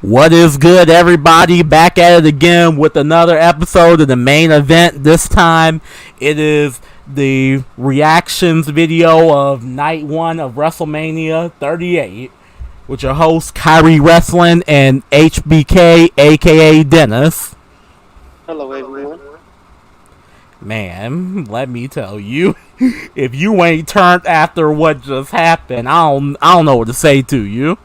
What is good, everybody? Back at it again with another episode of the main event. This time, it is the reactions video of night one of Wrestlemania 38 with your host, Kyrie Wrestling, and HBK, aka Dennis. Hello, everyone. Man, let me tell you, if you ain't turned after what just happened, I don't know what to say to you.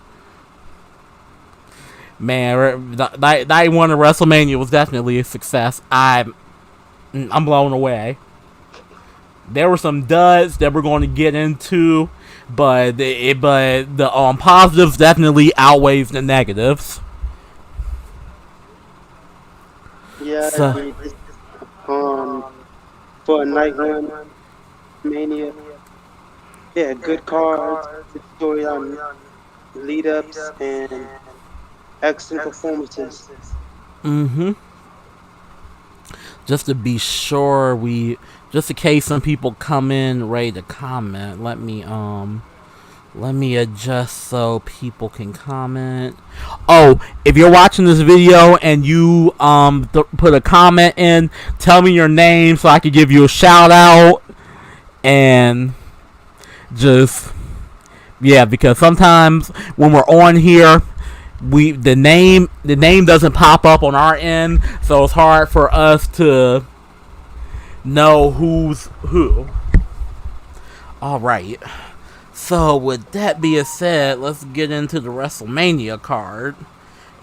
Man, night one of WrestleMania was definitely a success. I'm blown away. There were some duds that we're going to get into, but the positives definitely outweighs the negatives. Yeah, for a night one mania, yeah, good cards, good story on lead ups, and excellent performances. Just to be sure, just in case some people come in ready to comment, let me adjust so people can comment. Oh, if you're watching this video and you put a comment in, tell me your name so I can give you a shout out. And just because sometimes when we're on here, the name doesn't pop up on our end, so it's hard for us to know who's who. All right. So with that being said, let's get into the WrestleMania card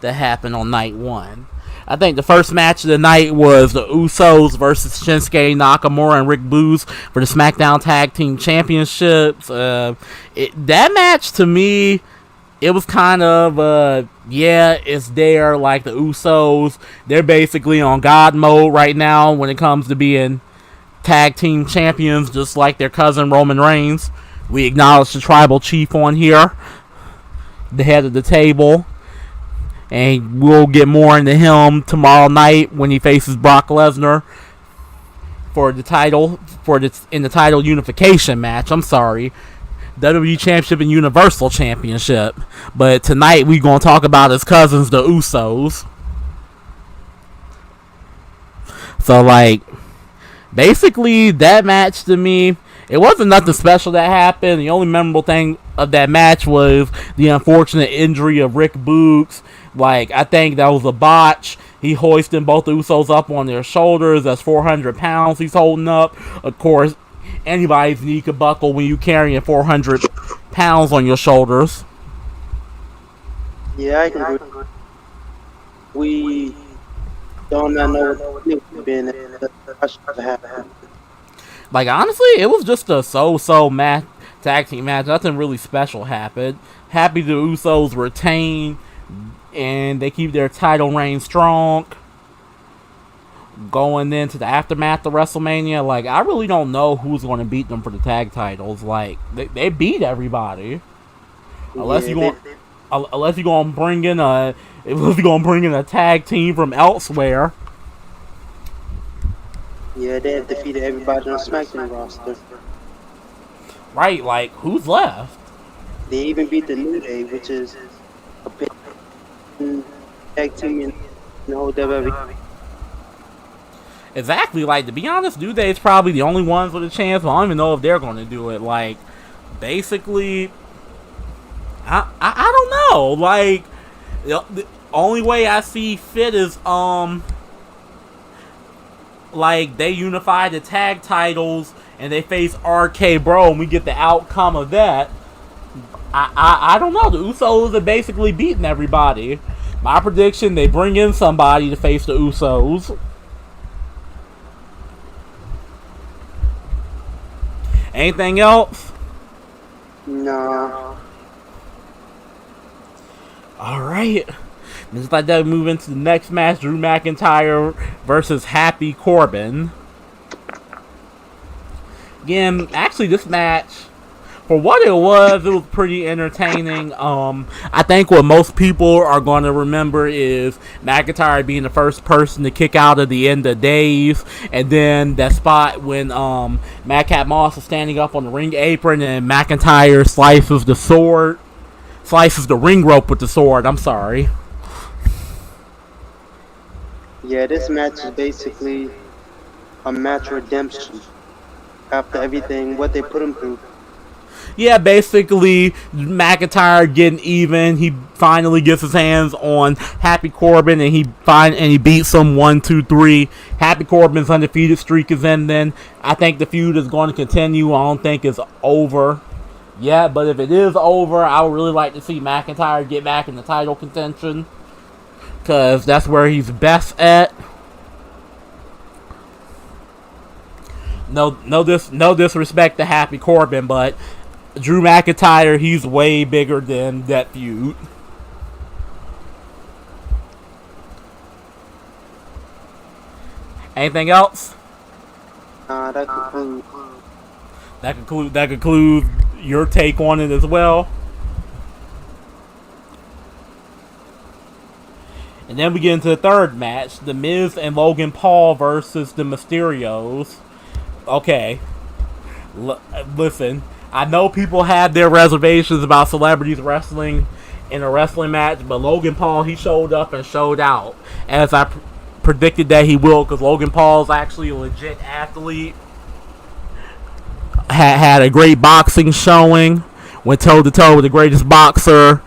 that happened on night one. I think the first match of the night was the Usos versus Shinsuke Nakamura and Rick Boogs for the SmackDown Tag Team Championships. That match, to me, it was kind of, it's there. Like, the Usos, they're basically on God mode right now when it comes to being tag team champions, just like their cousin Roman Reigns. We acknowledge the tribal chief on here, the head of the table. And we'll get more into him tomorrow night when he faces Brock Lesnar for the title, in the title unification match. I'm sorry, WWE Championship and Universal Championship. But tonight we're gonna talk about his cousins, the Usos. So, like, basically that match, to me, it wasn't nothing special that happened. The only memorable thing of that match was the unfortunate injury of Rick Boogs. Like, I think that was a botch. He hoisted both the Usos up on their shoulders. That's 400 pounds he's holding up. Of course, anybody's knee could buckle when you carrying 400 pounds on your shoulders. Yeah, I can agree. We don't know what been happened. Like, honestly, it was just a so-so match, tag team match. Nothing really special happened. Happy the Usos retain, and they keep their title reign strong. Going into the aftermath of WrestleMania, like, I really don't know who's going to beat them for the tag titles. Like, they unless you're going to bring in a tag team from elsewhere. Yeah, they have defeated everybody on SmackDown roster. Right, like, who's left? They even beat the New Day, which is a big tag team in the whole WWE. Exactly, like, to be honest, New Day is probably the only ones with a chance, but I don't even know if they're going to do it. Like, basically, I don't know. Like, the only way I see fit is, like, they unify the tag titles and they face RK Bro and we get the outcome of that. I don't know. The Usos are basically beating everybody. My prediction, they bring in somebody to face the Usos. Anything else? No. Alright. Just like that, we move into the next match. Drew McIntyre versus Happy Corbin. Again, actually, this match, for what it was pretty entertaining. I think what most people are going to remember is McIntyre being the first person to kick out of the end of days, and then that spot when Madcap Moss is standing up on the ring apron and McIntyre slices the ring rope with the sword. I'm sorry. Yeah, this match is basically a match redemption after everything what they put him through. Yeah, basically McIntyre getting even. He finally gets his hands on Happy Corbin, and he beats him 1, 2, 3. Happy Corbin's undefeated streak is ending. I think the feud is going to continue. I don't think it's over yet, but if it is over, I would really like to see McIntyre get back in the title contention because that's where he's best at. No disrespect to Happy Corbin, but Drew McIntyre, he's way bigger than that feud. Anything else? That concludes. That concludes your take on it as well. And then we get into the third match, The Miz and Logan Paul versus the Mysterios. Okay, listen, I know people had their reservations about celebrities wrestling in a wrestling match, but Logan Paul, he showed up and showed out, as I predicted that he will, because Logan Paul's actually a legit athlete. Had a great boxing showing, went toe to toe with the greatest boxer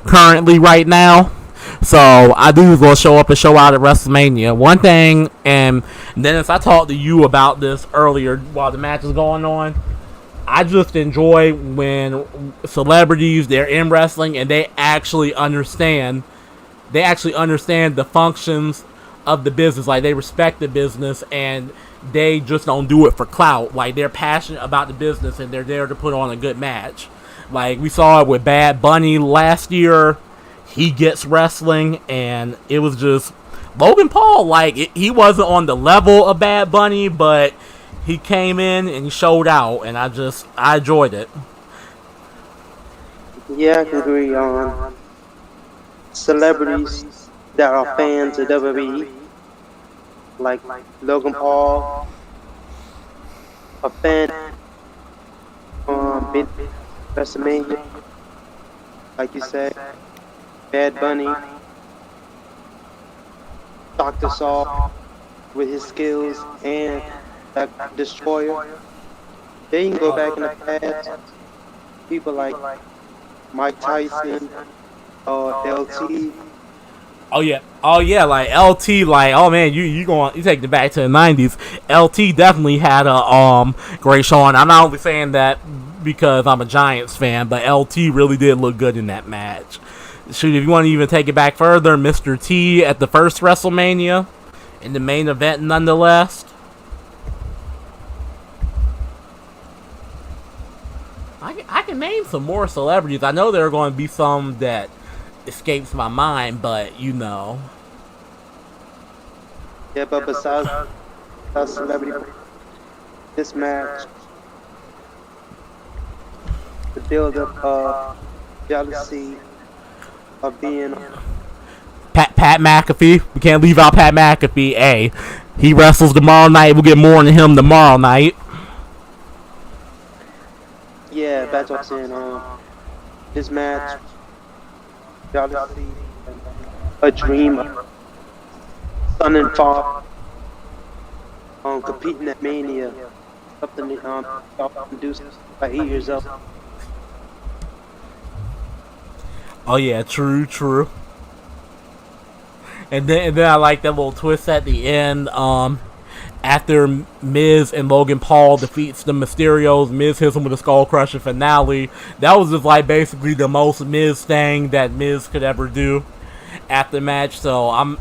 currently right now. So I do going to show up and show out at WrestleMania. One thing, and Dennis, I talked to you about this earlier while the match is going on. I just enjoy when celebrities, they're in wrestling and they actually understand the functions of the business. Like, they respect the business and they just don't do it for clout. Like, they're passionate about the business and they're there to put on a good match. Like, we saw it with Bad Bunny last year. He gets wrestling, and it was just Logan Paul. Like, he wasn't on the level of Bad Bunny, but he came in and he showed out, and I enjoyed it. Yeah, I can agree on celebrities that are fans of WWE, like Logan Paul, a fan on Wrestlemania, like you said. Bad Bunny, Dr. Saw with his skills, and that Destroyer. They can go back in the past. People like Mike Tyson, LT. Oh yeah, like LT, like, oh man, you take it back to the 90s. LT definitely had a great showing. I'm not only saying that because I'm a Giants fan, but LT really did look good in that match. Shoot, if you want to even take it back further, Mr. T at the first WrestleMania in the main event, nonetheless. I can name some more celebrities. I know there are going to be some that escapes my mind, but you know. Yeah, but besides celebrity, this match, the build-up of jealousy of being Pat McAfee. We can't leave out Pat McAfee. Hey, he wrestles tomorrow night. We'll get more on him tomorrow night. Yeah, that's what I'm saying. This match, jealousy, a dream, son and father, competing at Mania, something self-induced by 8 years old. Oh yeah, true. And then I like that little twist at the end. After Miz and Logan Paul defeats the Mysterios, Miz hits him with a skull crusher finale. That was just like basically the most Miz thing that Miz could ever do at the match. So I'm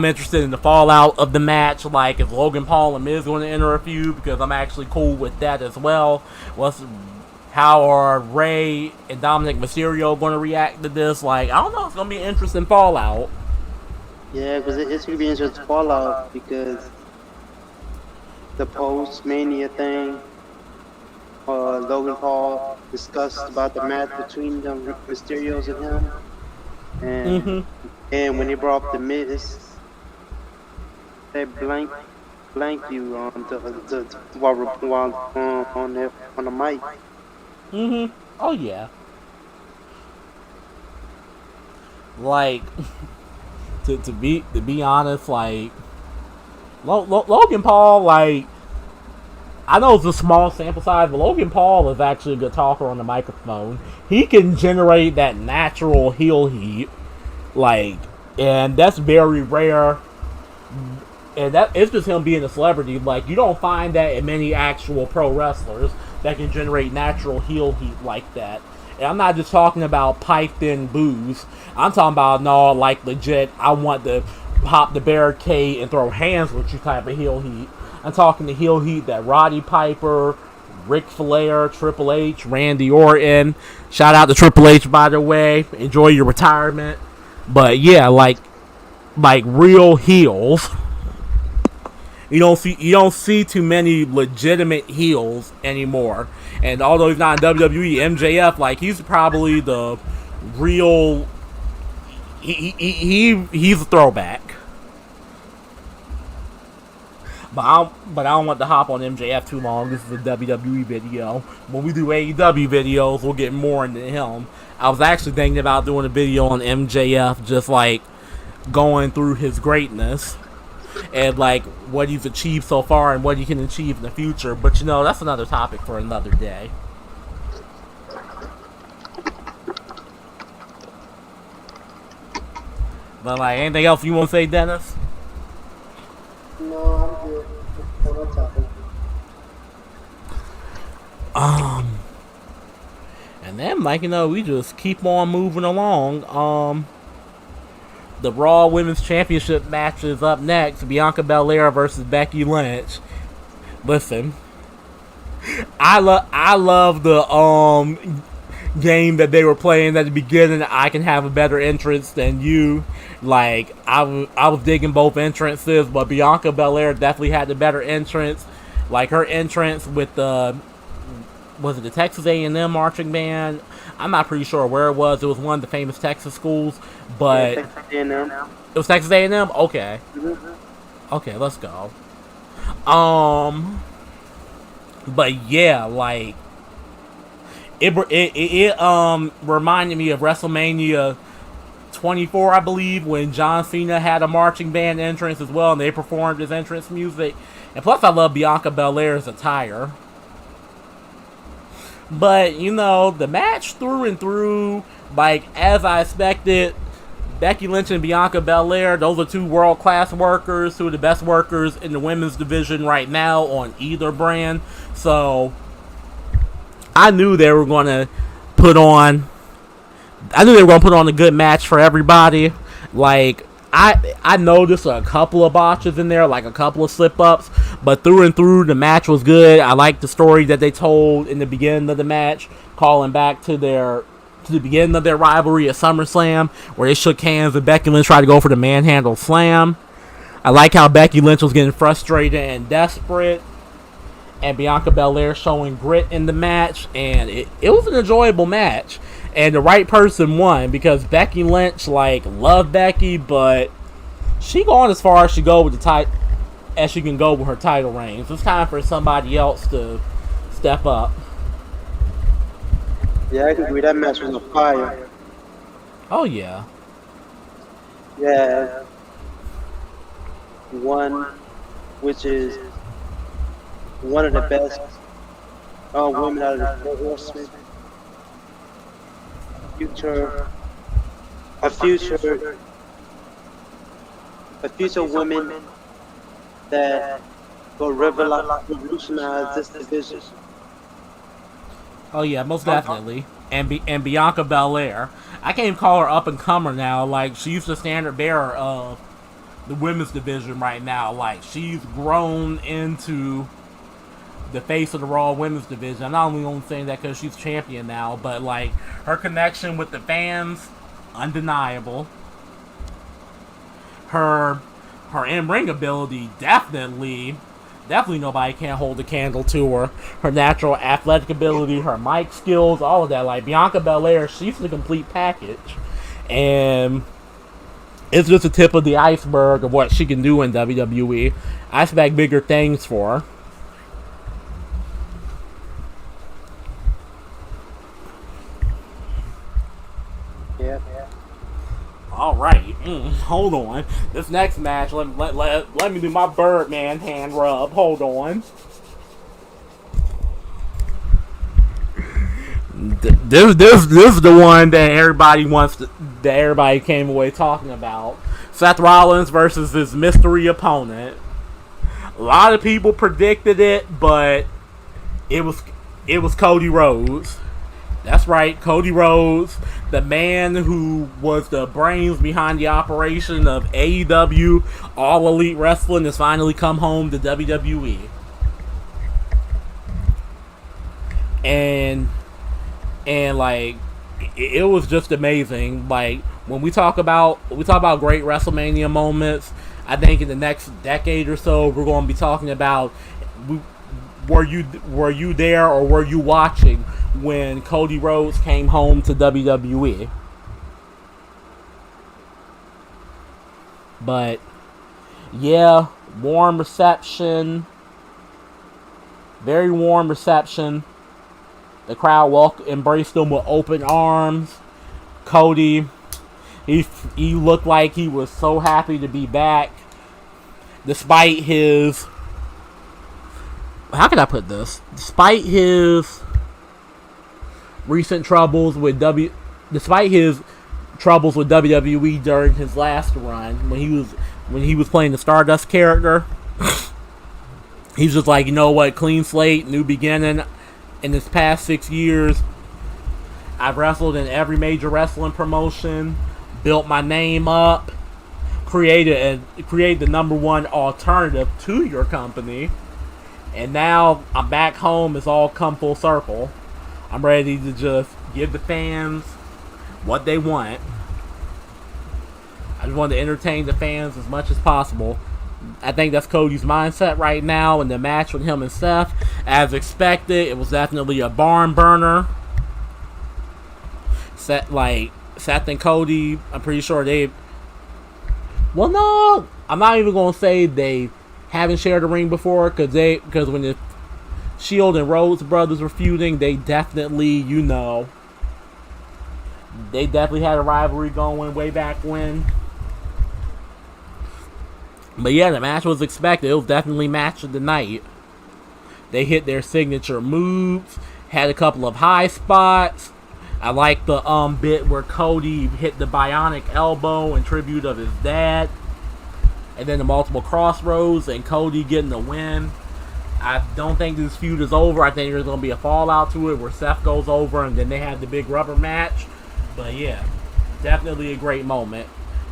interested in the fallout of the match. Like, is Logan Paul and Miz going to enter a feud? Because I'm actually cool with that as well. How are Rey and Dominic Mysterio going to react to this? Like, I don't know. It's going to be an interesting fallout. Yeah, because it's going to be interesting fallout because the post-Mania thing, Logan Paul discussed about the match between the Mysterios and him. And when he brought up the Miz, they blank you on the mic. Oh yeah. Like, To be honest, like Logan Paul, like I know it's a small sample size, but Logan Paul is actually a good talker on the microphone. He can generate that natural heel heat, like, and that's very rare. And that it's just him being a celebrity. Like, you don't find that in many actual pro wrestlers that can generate natural heel heat like that. And I'm not just talking about piped in booze. I'm talking about no, like legit. I want to pop the barricade and throw hands with you type of heel heat. I'm talking the heel heat that Roddy Piper, Ric Flair, Triple H, Randy Orton. Shout out to Triple H, by the way. Enjoy your retirement. But yeah, like real heels. You don't see too many legitimate heels anymore. And although he's not in WWE, MJF, like, he's probably the real. He's a throwback. But I don't want to hop on MJF too long. This is a WWE video. When we do AEW videos, we'll get more into him. I was actually thinking about doing a video on MJF, just like going through his greatness and like what he's achieved so far and what he can achieve in the future. But you know, that's another topic for another day. But like, anything else you want to say, Dennis? No, I'm good. What's happening? And then, like, you know, we just keep on moving along. The Raw Women's Championship match is up next. Bianca Belair versus Becky Lynch. Listen, I love the game that they were playing at the beginning. I can have a better entrance than you. Like, I was digging both entrances, but Bianca Belair definitely had the better entrance. Like, her entrance with the Texas A&M marching band? I'm not pretty sure where it was. It was one of the famous Texas schools, but Texas A&M. It was Texas A&M. Okay, okay, let's go. But yeah, like it reminded me of WrestleMania 24, I believe, when John Cena had a marching band entrance as well, and they performed his entrance music. And plus, I love Bianca Belair's attire. But, you know, the match through and through, like, as I expected, Becky Lynch and Bianca Belair, those are two world-class workers, two of the best workers in the women's division right now on either brand. So, I knew they were going to put on a good match for everybody. Like, I noticed a couple of botches in there, like a couple of slip-ups, but through and through, the match was good. I liked the story that they told in the beginning of the match, calling back to the beginning of their rivalry at SummerSlam, where they shook hands and Becky Lynch tried to go for the manhandle slam. I like how Becky Lynch was getting frustrated and desperate, and Bianca Belair showing grit in the match, and it was an enjoyable match. And the right person won, because Becky Lynch, like, loved Becky, but she going as far as she go with as she can go with her title reigns. It's time for somebody else to step up. Yeah, I can agree. That match was on fire. Oh yeah. Yeah. One, which is one of the best women out of the Horsemen. A future woman that will revolutionize this division. Oh yeah, most definitely. And Bianca Belair, I can't even call her up and comer now. Like, she's the standard bearer of the women's division right now. Like, she's grown into the face of the Raw Women's Division. I'm not only saying that because she's champion now, but like her connection with the fans, undeniable. Her in-ring ability, definitely nobody can hold a candle to her. Her natural athletic ability, her mic skills, all of that. Like, Bianca Belair, she's the complete package, and it's just the tip of the iceberg of what she can do in WWE. I expect bigger things for her. All right, hold on. This next match, let me do my Birdman hand rub. Hold on. This is the one that everybody came away talking about. Seth Rollins versus his mystery opponent. A lot of people predicted it, but it was Cody Rhodes. That's right, Cody Rhodes, the man who was the brains behind the operation of AEW, All Elite Wrestling, has finally come home to WWE. And like, it was just amazing. Like, when we talk about great WrestleMania moments, I think in the next decade or so we're going to be talking about, were you there or were you watching when Cody Rhodes came home to WWE? But yeah, warm reception, very warm reception. The crowd embraced him with open arms. Cody, he looked like he was so happy to be back, despite his, how can I put this? Despite his recent troubles with despite his troubles with WWE during his last run, when he was playing the Stardust character, he's just like, you know what, clean slate, new beginning. In this past 6 years, I've wrestled in every major wrestling promotion, built my name up, created the number one alternative to your company, and now I'm back home. It's all come full circle. I'm ready to just give the fans what they want. I just want to entertain the fans as much as possible. I think that's Cody's mindset right now in the match with him and Seth. As expected, it was definitely a barn burner. Seth and Cody, I'm pretty sure well, no, I'm not even going to say they haven't shared a ring before, because when the Shield and Rhodes brothers were feuding, they definitely had a rivalry going way back when. But yeah, the match was expected. It was definitely match of the night. They hit their signature moves, had a couple of high spots. I like the bit where Cody hit the bionic elbow in tribute of his dad, and then the multiple crossroads and Cody getting the win. I don't think this feud is over. I think there's going to be a fallout to it where Seth goes over and then they have the big rubber match. But yeah, definitely a great moment.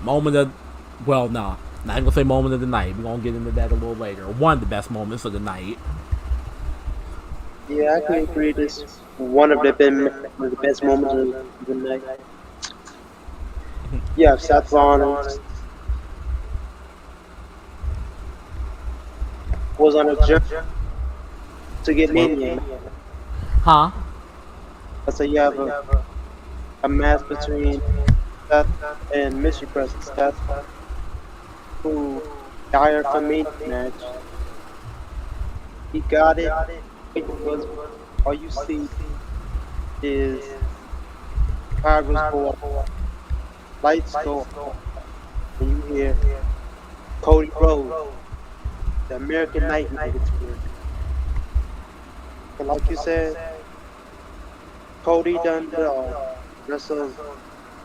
Not going to say moment of the night. We're going to get into that a little later. One of the best moments of the night. Yeah, I can agree. This one of the best moments of the night. Yeah, Seth Rollins was on a journey to get Mania. Huh? So you have a match between Seth and Mystery President Seth, who hired for me match. He got it. All you see is fires go up, lights go up, and you hear Cody Rhodes, the American Nightmare experience. And like you said, Cody done it all. Wrestled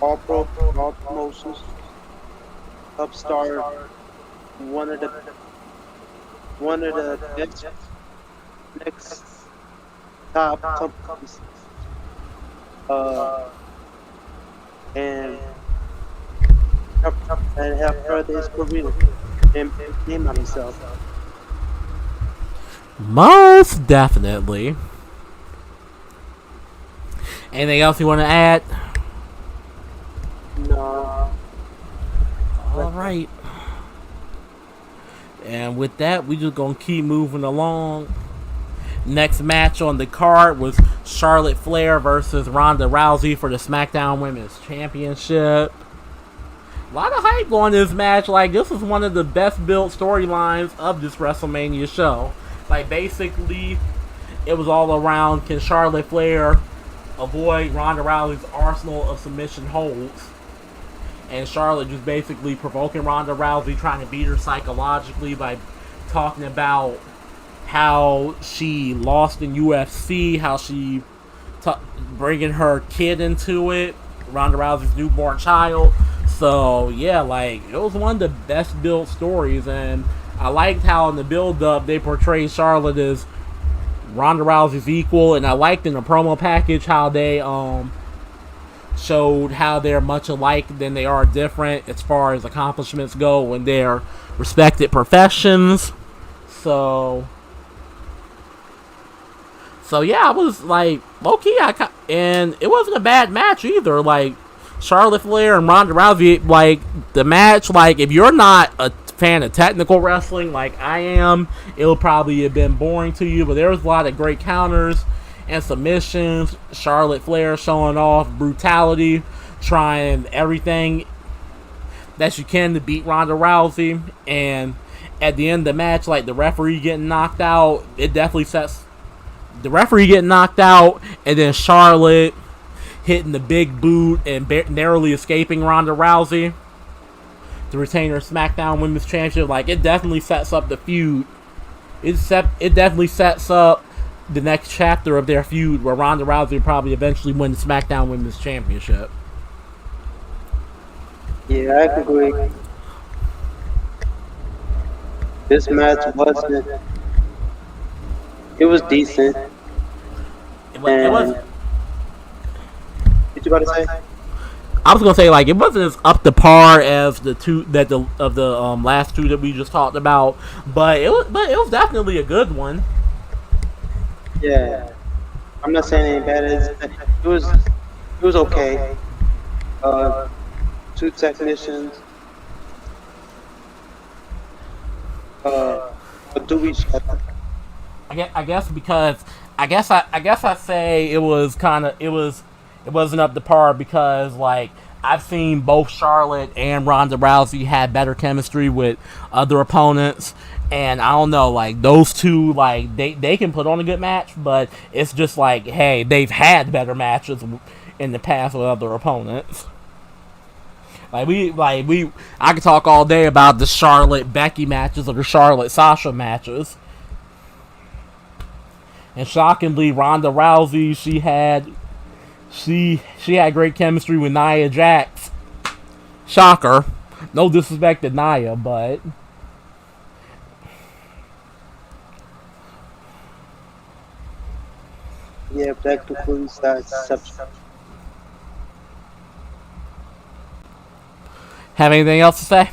all promotions, Upstart, one of the next top companies, and have further his career and him on himself. Most definitely. Anything else you want to add? No. All right. And with that, we just gonna keep moving along. Next match on the card was Charlotte Flair versus Ronda Rousey for the SmackDown Women's Championship. A lot of hype on this match. Like, this is one of the best built storylines of this WrestleMania show. Like, basically, it was all around, can Charlotte Flair avoid Ronda Rousey's arsenal of submission holds? and Charlotte just basically provoking Ronda Rousey, trying to beat her psychologically by talking about how she lost in UFC, how she bringing her kid into it, Ronda Rousey's newborn child. So yeah, like it was one of the best built stories, and I liked how in the build up they portrayed Charlotte as Ronda Rousey's equal, and I liked in the promo package how they showed how they're much alike than they are different as far as accomplishments go in their respected professions. So yeah, I was like, low-key, and it wasn't a bad match either. Like, Charlotte Flair and Ronda Rousey, like, the match, like, if you're not a fan of technical wrestling like I am, it'll probably have been boring to you, but there was a lot of great counters and submissions. Charlotte Flair showing off brutality, trying everything that you can to beat Ronda Rousey, and at the end of the match, like, the referee getting knocked out, it definitely sets the referee getting knocked out, and then Charlotte hitting the big boot and narrowly escaping Ronda Rousey to retain her SmackDown Women's Championship. Like, it definitely sets up the feud. It definitely sets up the next chapter of their feud, where Ronda Rousey will probably eventually win the SmackDown Women's Championship. Yeah, I agree. This match wasn't. It was decent. It was. What you about to say? I was gonna say, like, it wasn't as up to par as the two that the last two that we just talked about, but it was definitely a good one. Yeah, I'm not saying it ain't bad. It was okay. Two technicians. Do each other. I guess because I guess I say it wasn't up to par because, like, I've seen both Charlotte and Ronda Rousey had better chemistry with other opponents, and I don't know, like, those two, like, they can put on a good match, but it's just like, hey, they've had better matches in the past with other opponents. I could talk all day about the Charlotte Becky matches or the Charlotte Sasha matches. And shockingly, Ronda Rousey, she had great chemistry with Nia Jax. Shocker. No disrespect to Nia, but yeah, that concludes that subject. have anything else to say?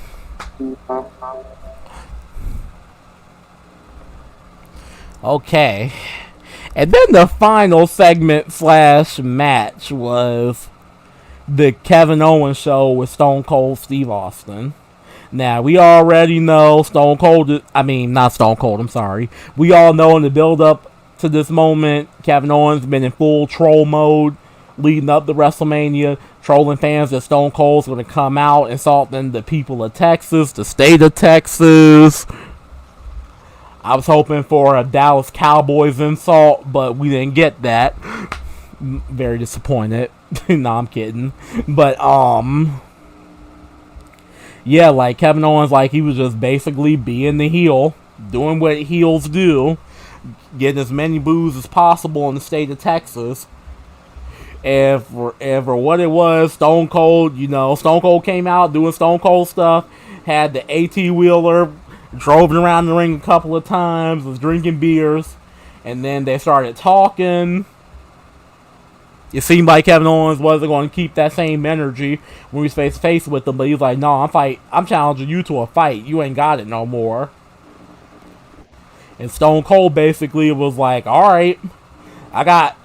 Okay. And then the final segment / match was the Kevin Owens show with Stone Cold Steve Austin. Now, we already know Stone Cold, not Stone Cold, I'm sorry. We all know in the build-up to this moment, Kevin Owens been in full troll mode leading up to WrestleMania, trolling fans that Stone Cold's going to come out, insulting the people of Texas, the state of Texas. I was hoping for a Dallas Cowboys insult, but we didn't get that. Very disappointed. No, I'm kidding. But, yeah, like, Kevin Owens, like, he was just basically being the heel, doing what heels do, getting as many boos as possible in the state of Texas. And for what it was, Stone Cold, Stone Cold came out doing Stone Cold stuff, had the AT-Wheeler, drove it around the ring a couple of times, was drinking beers, and then they started talking. It seemed like Kevin Owens wasn't going to keep that same energy when he was face to face with them, but he was like, "No, I'm challenging you to a fight. You ain't got it no more." And Stone Cold basically was like, "All right, I got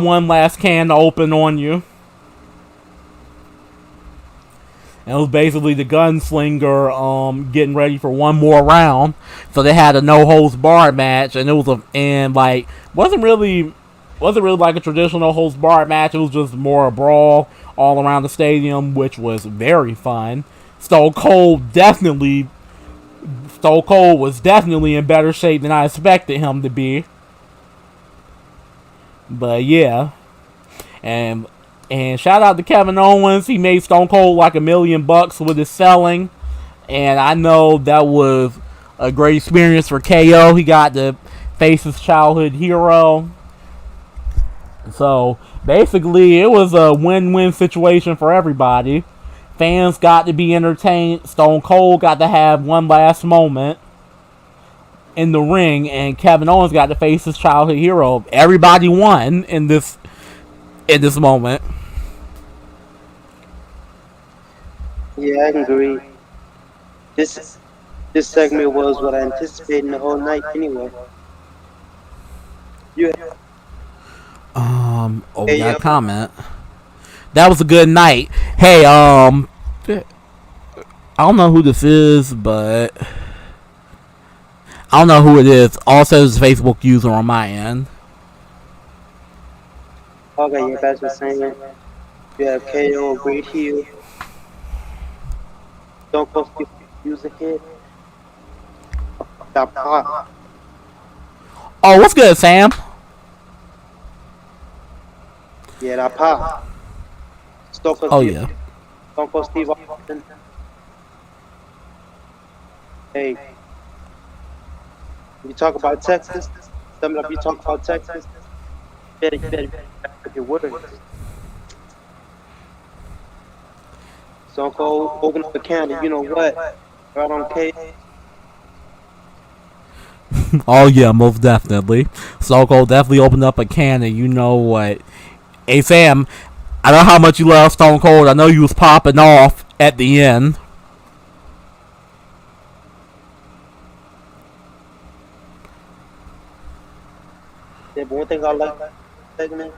one last can to open on you." And it was basically the gunslinger getting ready for one more round. So they had a no holds barred match, and it was wasn't really like a traditional no holds barred match. It was just more a brawl all around the stadium, which was very fun. Stone Cold was definitely in better shape than I expected him to be. But yeah, and And shout out to Kevin Owens. He made Stone Cold like $1 million with his selling. And I know that was a great experience for KO. He got to face his childhood hero. So basically, it was a win-win situation for everybody. Fans got to be entertained. Stone Cold got to have one last moment in the ring, and Kevin Owens got to face his childhood hero. Everybody won in this moment. Yeah, I can agree. This segment was what I anticipated the whole night anyway. You We got a comment. That was a good night. Hey, I don't know who this is, but I don't know who it is. Also, it's a Facebook user on my end. Okay, yeah, that's what I'm saying. You have KO, Great Heel. Don't go skip music hit. That pop. Oh, what's good, Sam? Yeah, that pop. Oh, yeah. Stone Cold Steve Austin. Hey, you talk about Texas. Some of you talk about Texas. Better with your words. Stone Cold open up a can, you know what? Right on K. Oh, yeah, most definitely. Stone Cold definitely opened up a can, and you know what? Hey, Sam, I know how much you love Stone Cold. I know you was popping off at the end. Yeah, but one thing I like about that segment,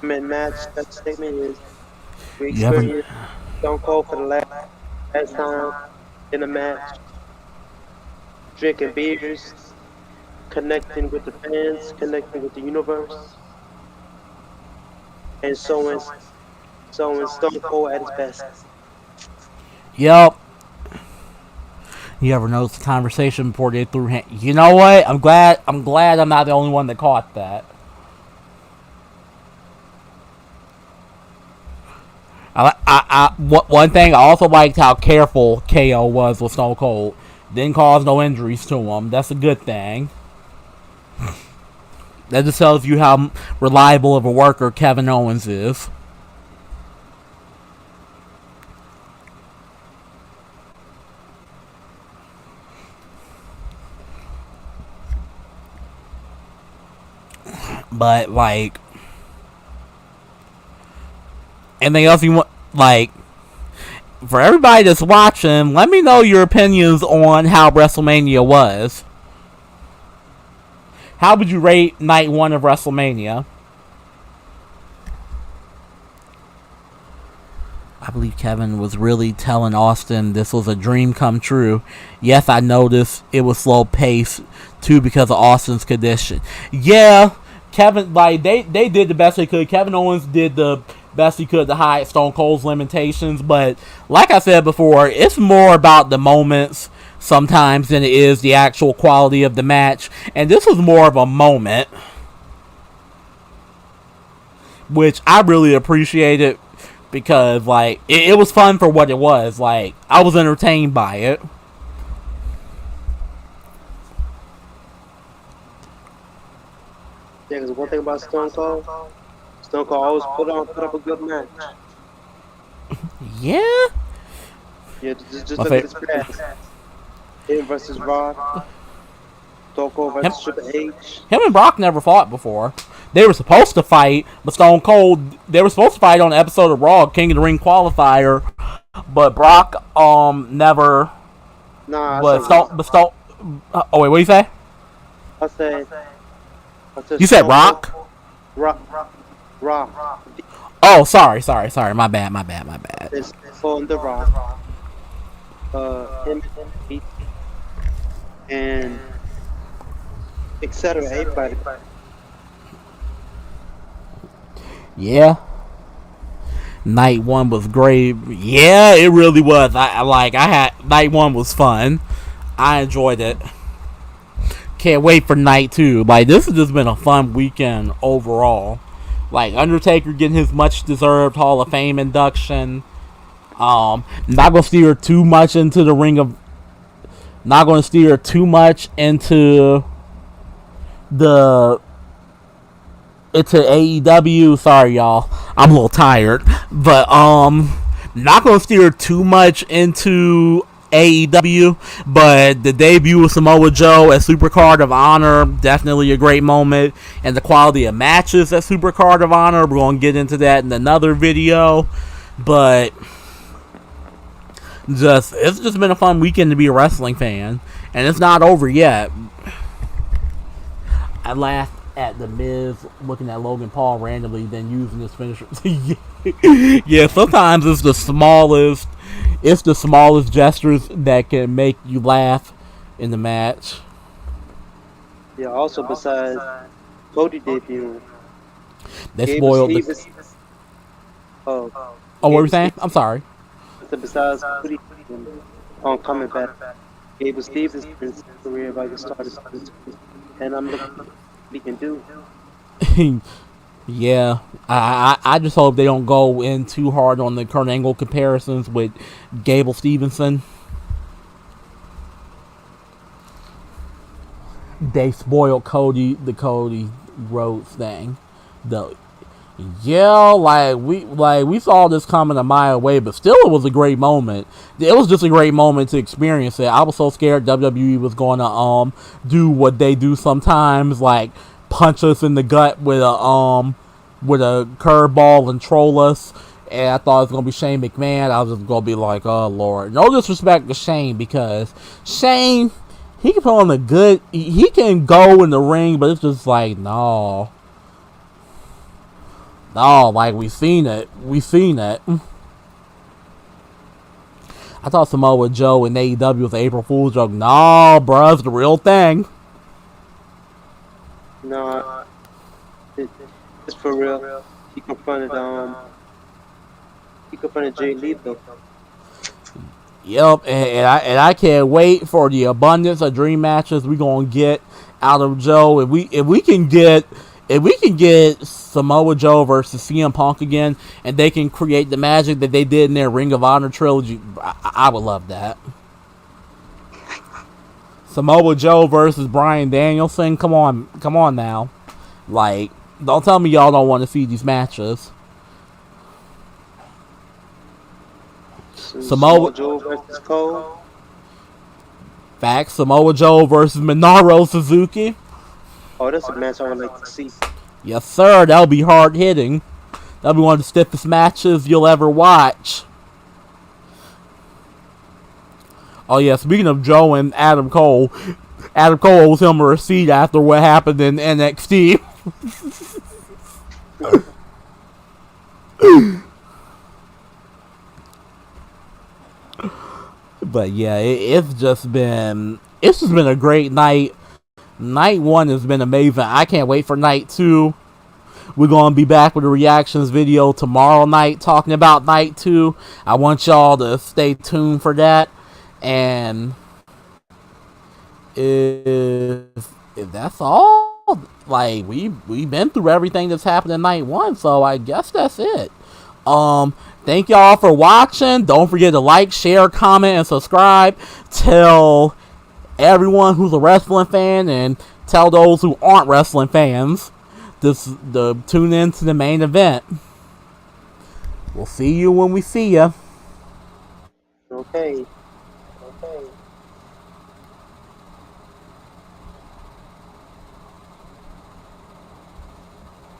that segment is we You haven't- experienced Stone Cold for the last time in a match, drinking beers, connecting with the fans, connecting with the universe, and showing Stone Cold at his best. Yep. You ever notice the conversation before they threw hand? You know what? I'm glad I'm not the only one that caught that. One thing I also liked how careful KO was with Stone Cold. Didn't cause no injuries to him. That's a good thing. That just tells you how reliable of a worker Kevin Owens is. But like, anything else you want? Like, for everybody that's watching, let me know your opinions on how WrestleMania was. How would you rate night 1 of WrestleMania? I believe Kevin was really telling Austin this was a dream come true. Yes, I noticed it was slow paced too because of Austin's condition. Yeah, Kevin, like they did the best they could. Kevin Owens did the best he could to hide Stone Cold's limitations, but like I said before, it's more about the moments sometimes than it is the actual quality of the match. And this was more of a moment, which I really appreciated because like it was fun for what it was. Like, I was entertained by it. Yeah, because one thing about Stone Cold always put up a good match. Yeah. Yeah, just look at his past. Him versus Rock. Stone Cold versus Triple H. Him and Brock never fought before. They were supposed to fight, but Stone Cold, they were supposed to fight on an episode of Raw, King of the Ring qualifier, but Brock Nah, oh wait, what you say? I said You said Rock? Rock. Oh, sorry. My bad. It's on the Rock. Him and etc. Everybody. Yeah. Night 1 was great. Yeah, it really was. Night 1 was fun. I enjoyed it. Can't wait for night 2. Like, this has just been a fun weekend overall. Like Undertaker getting his much deserved Hall of Fame induction. Not gonna steer too much into the ring of. Not gonna steer too much into the. Into AEW. Sorry, y'all. I'm a little tired, but not gonna steer too much into AEW, but the debut of Samoa Joe at Supercard of Honor, definitely a great moment, and the quality of matches at Supercard of Honor, we're going to get into that in another video, but it's just been a fun weekend to be a wrestling fan, and it's not over yet. I laughed at The Miz looking at Logan Paul randomly, then using his finisher. Yeah, sometimes it's the smallest gestures that can make you laugh in the match. Yeah, also besides Cody debut, They spoiled the... Oh, what were you saying? I'm sorry. Besides Cody coming back, Gable Stevens' career about to start, and I'm looking what he can do. Yeah, I just hope they don't go in too hard on the Kurt Angle comparisons with Gable Stevenson. They spoiled the Cody Rhodes thing. We saw this coming a mile away, but still it was a great moment. It was just a great moment to experience it. I was so scared WWE was going to do what they do sometimes, like punch us in the gut with a curveball and troll us. And I thought it was gonna be Shane McMahon. I was just gonna be like, oh Lord. No disrespect to Shane, because Shane, he can put on he can go in the ring, but it's just like, no, like we seen it. I thought Samoa Joe and AEW was an April Fool's joke. No, bruh, it's the real thing. No, it's for real. He confronted Jay Lethal. Yep, and I can't wait for the abundance of dream matches we're gonna get out of Joe. If we can get Samoa Joe versus CM Punk again, and they can create the magic that they did in their Ring of Honor trilogy, I would love that. Samoa Joe versus Bryan Danielson. Come on now. Like, don't tell me y'all don't want to see these matches. Samoa Joe versus Cole. Facts. Samoa Joe versus Minoru Suzuki. Oh, that's a match I would like to see. Yes, sir. That'll be hard hitting. That'll be one of the stiffest matches you'll ever watch. Oh yeah, speaking of Joe and Adam Cole owes him a receipt after what happened in NXT. But yeah, it's just been a great night. Night 1 has been amazing. I can't wait for night 2. We're going to be back with a reactions video tomorrow night talking about night 2. I want y'all to stay tuned for that. And if that's all, like we've been through everything that's happened in night 1, so I guess that's it. Thank y'all for watching. Don't forget to like, share, comment, and subscribe. Tell everyone who's a wrestling fan, and tell those who aren't wrestling fans to tune in to the main event. We'll see you when we see you. Okay.